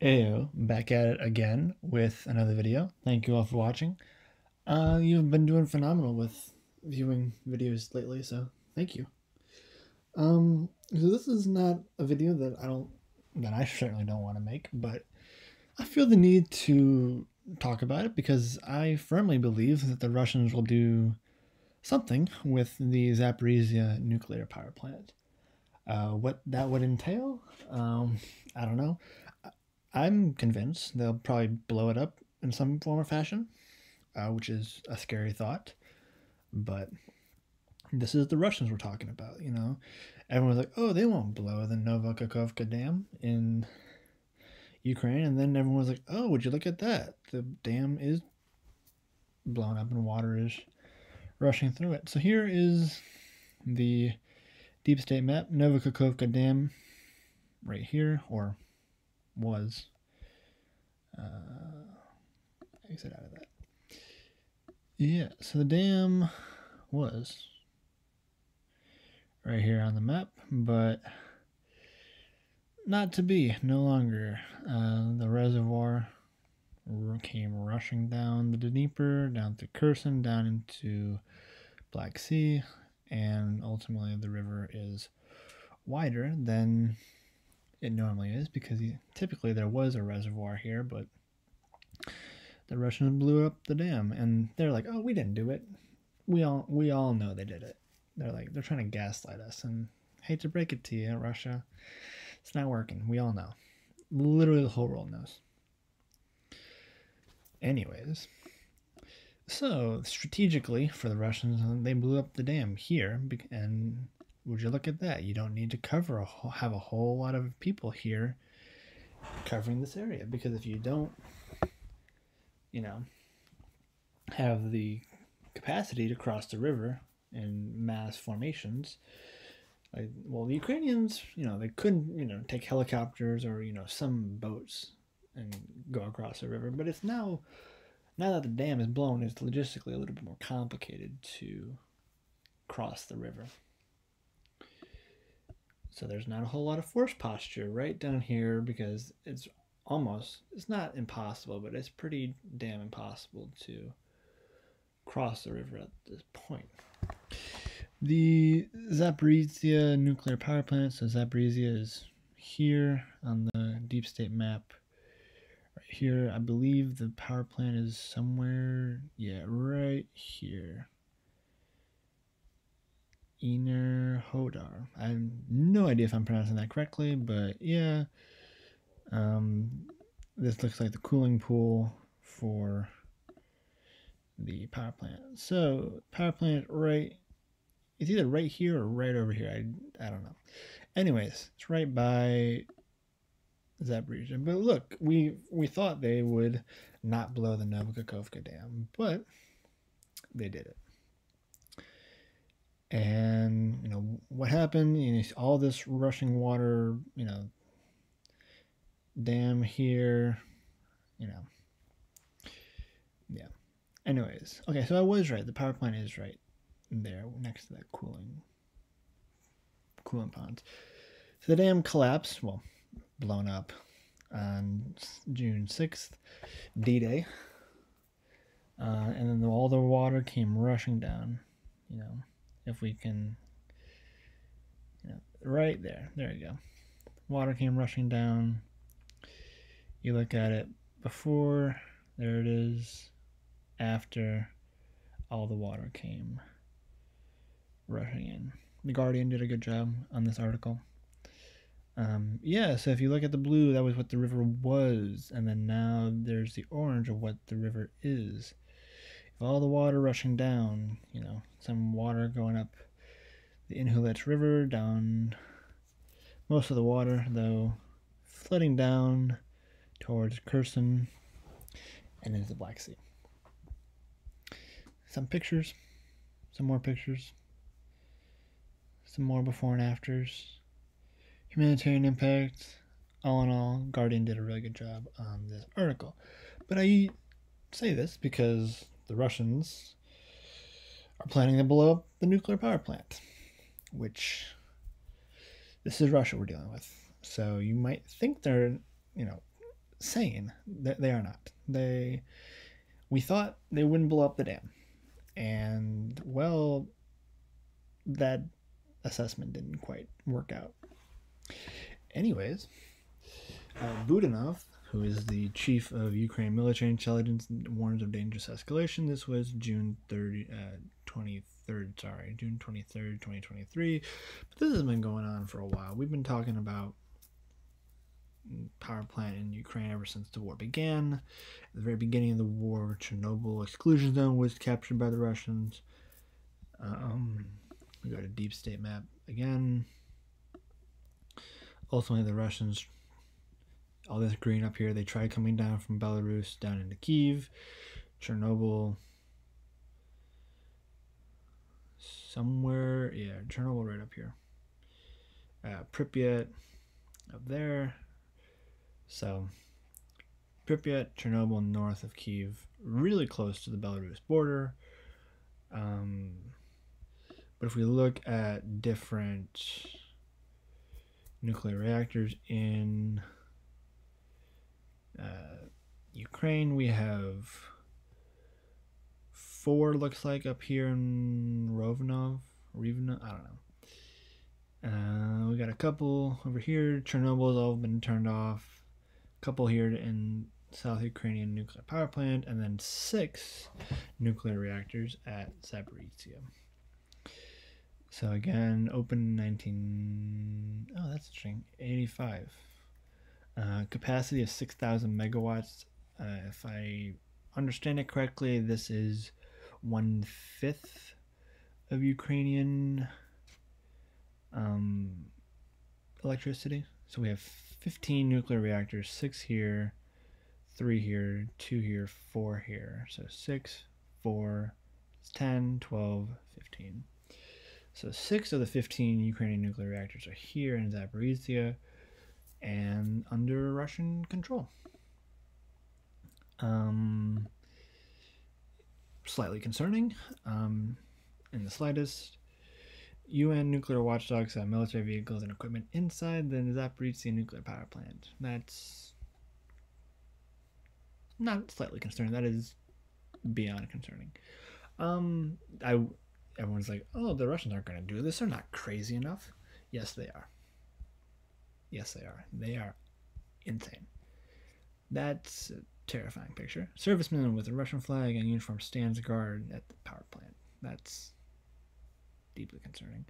Ayo, back at it again with another video. Thank you all for watching. You've been doing phenomenal with viewing videos lately, so thank you. So this is not a video that I certainly don't want to make, but I feel the need to talk about it because I firmly believe that the Russians will do something with the Zaporizhia nuclear power plant. What that would entail, I don't know. I'm convinced they'll probably blow it up in some form or fashion, which is a scary thought. But this is the Russians we're talking about, you know. Everyone's like, oh, they won't blow the Novokakhovka Dam in Ukraine. And then everyone was like, oh, would you look at that? The dam is blown up and water is rushing through it. So here is the deep state map. Novokakhovka Dam right here, or was. Exit out of that. Yeah, so the dam was right here on the map, but not to be, no longer. The reservoir came rushing down the Dnieper, down to Kherson, down into Black Sea, and ultimately the river is wider than it normally is because typically there was a reservoir here, but the Russians blew up the dam, and they're like, "Oh, we didn't do it. We all know they did it." They're trying to gaslight us, and I hate to break it to you, Russia, it's not working. We all know. Literally, the whole world knows. Anyways, so strategically for the Russians, they blew up the dam here, and would you look at that? You don't need to have a whole lot of people here covering this area, because if you don't, have the capacity to cross the river in mass formations, the Ukrainians, they couldn't, take helicopters or, some boats and go across the river. But it's now that the dam is blown, it's logistically a little bit more complicated to cross the river. So there's not a whole lot of force posture right down here, because it's not impossible, but it's pretty damn impossible to cross the river at this point. The Zaporizhia nuclear power plant, so Zaporizhia is here on the deep state map. Right here, I believe the power plant is somewhere, right here. Enerhodar. I have no idea if I'm pronouncing that correctly, but yeah. This looks like the cooling pool for the power plant. So power plant it's either right here or right over here. I don't know. Anyways, it's right by Zaporizhia. But look, we thought they would not blow the Novokakhovka Dam, but they did it. And what happened? All this rushing water, dam here, yeah. Anyways, okay, so I was right. The power plant is right there next to that cooling ponds. So the dam collapsed, blown up on June 6th, D-Day. And then all the water came rushing down, if we can, right there you go. Water came rushing down. You look at it before, there it is. After, all the water came rushing in. The Guardian did a good job on this article. So if you look at the blue, that was what the river was, and then now there's the orange of what the river is. If all the water rushing down, some water going up the Inhulets River, down most of the water, though, flooding down towards Kherson and into the Black Sea. Some pictures, some more pictures, some more before and afters, humanitarian impact. All in all, Guardian did a really good job on this article. But I say this because the Russians are planning to blow up the nuclear power plant, which this is Russia we're dealing with. So you might think they're, sane. They are not. We thought they wouldn't blow up the dam, and well, that assessment didn't quite work out. Anyways, Budanov, who is the chief of Ukraine military intelligence, warns of dangerous escalation. This was June 23rd, 2023. But this has been going on for a while. We've been talking about power plant in Ukraine ever since the war began. At the very beginning of the war, Chernobyl exclusion zone was captured by the Russians. We got a deep state map again. Ultimately, the Russians, all this green up here, they tried coming down from Belarus down into Kyiv. Chernobyl, somewhere, yeah, Chernobyl right up here. Pripyat up there. So, Pripyat, Chernobyl, north of Kyiv, really close to the Belarus border. But if we look at different nuclear reactors in Ukraine, we have 4, looks like, up here in Rivne, I don't know. We got a couple over here. Chernobyl's all been turned off. A couple here in South Ukrainian nuclear power plant, and then 6 nuclear reactors at Zaporizhzhia. So again, open 85. Capacity of 6,000 megawatts. If I understand it correctly, this is 1/5 of Ukrainian electricity. So we have 15 nuclear reactors, 6 here, 3 here, 2 here, 4 here. So 6, 4, 10, 12, 15. So 6 of the 15 Ukrainian nuclear reactors are here in Zaporizhzhia and under Russian control. Slightly concerning, in the slightest. UN nuclear watchdogs have military vehicles and equipment inside the Zaporizhzhia nuclear power plant. That's not slightly concerning. That is beyond concerning. Everyone's like, oh, the Russians aren't going to do this. They're not crazy enough. Yes, they are. Yes, they are. They are insane. That's a terrifying picture. Servicemen with a Russian flag and uniform stands guard at the power plant. That's deeply concerning.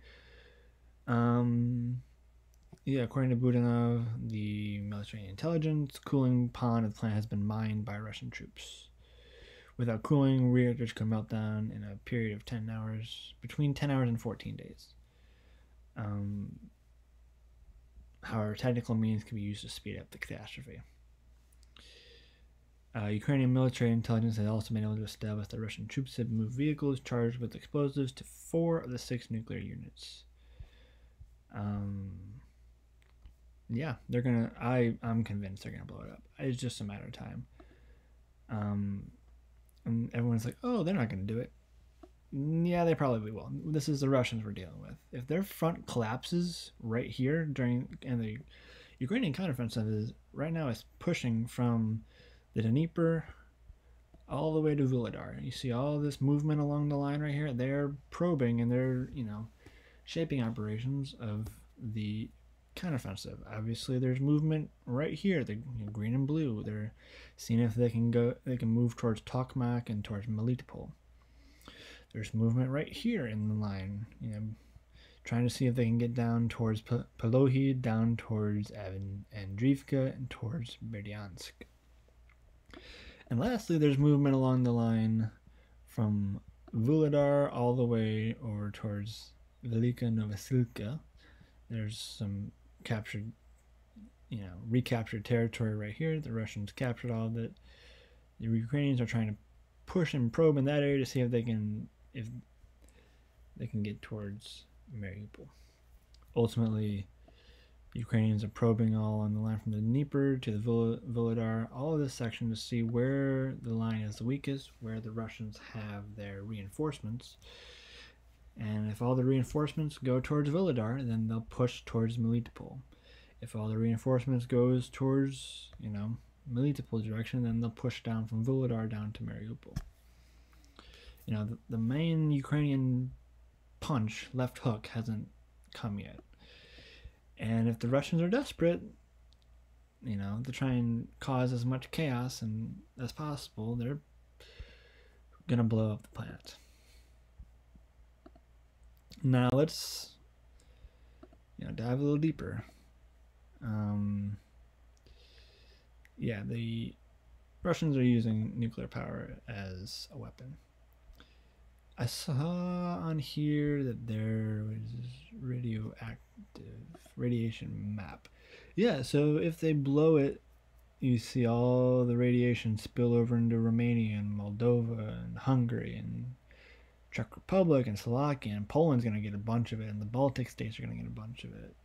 According to Budanov, the military intelligence cooling pond of the plant has been mined by Russian troops. Without cooling, reactors could melt down in a period of 10 hours, between 10 hours and 14 days. However, technical means can be used to speed up the catastrophe. Ukrainian military intelligence has also been able to establish that Russian troops have moved vehicles charged with explosives to 4 of the 6 nuclear units. They're gonna. I'm convinced they're gonna blow it up. It's just a matter of time. And everyone's like, "Oh, they're not gonna do it." Yeah, they probably will. This is the Russians we're dealing with. If their front collapses right here and the Ukrainian counteroffensive right now is pushing from the Dnieper all the way to Vuhledar. You see all this movement along the line right here. They're probing and they're, shaping operations of the counteroffensive. Obviously, there's movement right here. The green and blue. They're seeing if they can move towards Tokmak and towards Melitopol. There's movement right here in the line. Trying to see if they can get down towards Polohi, down towards Andriivka, and towards Berdyansk. And lastly, there's movement along the line from Vuhledar all the way over towards Velika Novosilka. There's some recaptured territory right here. The Russians captured all of it. The Ukrainians are trying to push and probe in that area to see if they can get towards Mariupol. Ultimately, Ukrainians are probing all on the line from the Dnieper to the Vuhledar, all of this section to see where the line is the weakest, where the Russians have their reinforcements. And if all the reinforcements go towards Vuhledar, then they'll push towards Melitopol. If all the reinforcements goes towards, Melitopol direction, then they'll push down from Vuhledar down to Mariupol. You know, the main Ukrainian punch, left hook, hasn't come yet. And if the Russians are desperate, you know, to try and cause as much chaos as possible, they're gonna blow up the plant. Now let's, you know, dive a little deeper. Yeah, the Russians are using nuclear power as a weapon. I saw on here that there was radiation map. Yeah, so if they blow it, you see all the radiation spill over into Romania and Moldova and Hungary and Czech Republic and Slovakia, and Poland's going to get a bunch of it, and the Baltic states are going to get a bunch of it.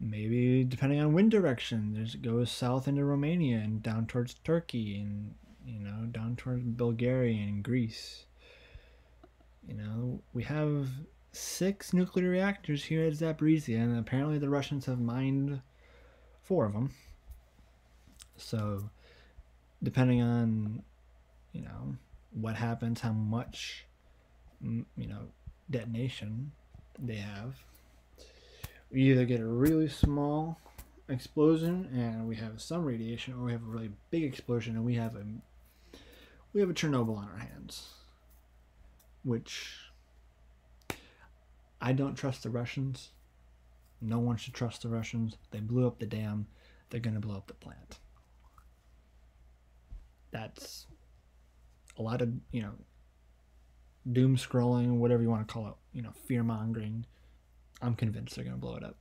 Maybe depending on wind direction, it goes south into Romania and down towards Turkey and, you know, down towards Bulgaria and Greece. You know, we have 6 nuclear reactors here at Zaporizhia, and apparently the Russians have mined 4 of them. So, depending on, you know, what happens, how much, you know, detonation they have, we either get a really small explosion and we have some radiation, or we have a really big explosion and we have a Chernobyl on our hands. Which I don't trust the Russians. No one should trust the Russians. They blew up the dam. They're going to blow up the plant. That's a lot of, you know, doom scrolling, whatever you want to call it, you know, fear mongering. I'm convinced they're going to blow it up.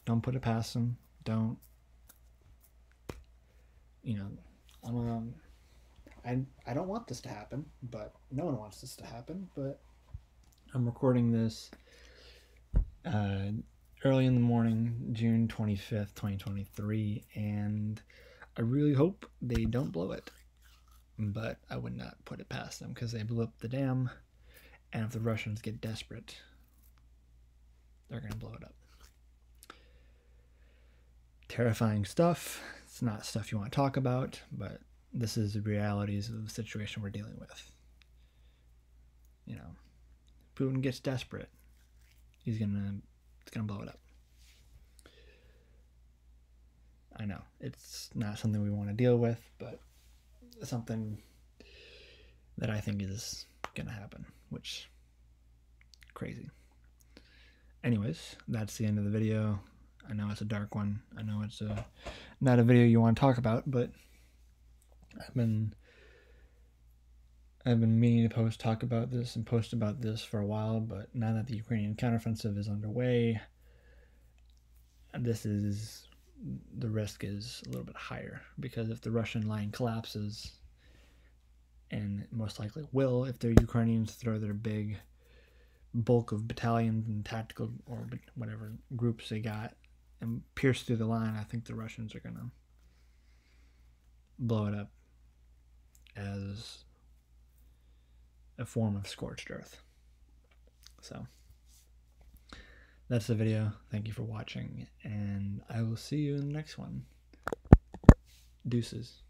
Don't put it past them. Don't, you know, I don't want this to happen, but no one wants this to happen, but I'm recording this early in the morning, June 25th, 2023, and I really hope they don't blow it, but I would not put it past them because they blew up the dam, and if the Russians get desperate, they're going to blow it up. Terrifying stuff. It's not stuff you want to talk about, but this is the realities of the situation we're dealing with. You know, Putin gets desperate, it's gonna blow it up. I know it's not something we want to deal with, but it's something that I think is gonna happen, which crazy. Anyways, that's the end of the video. I know it's a dark one. I know it's not a video you want to talk about, but I've been meaning to talk about this and post about this for a while, but now that the Ukrainian counteroffensive is underway, the risk is a little bit higher, because if the Russian line collapses, and it most likely will if the Ukrainians throw their big bulk of battalions and tactical or whatever groups they got and pierce through the line, I think the Russians are gonna blow it up as a form of scorched earth. So that's the video. Thank you for watching, and I will see you in the next one. Deuces.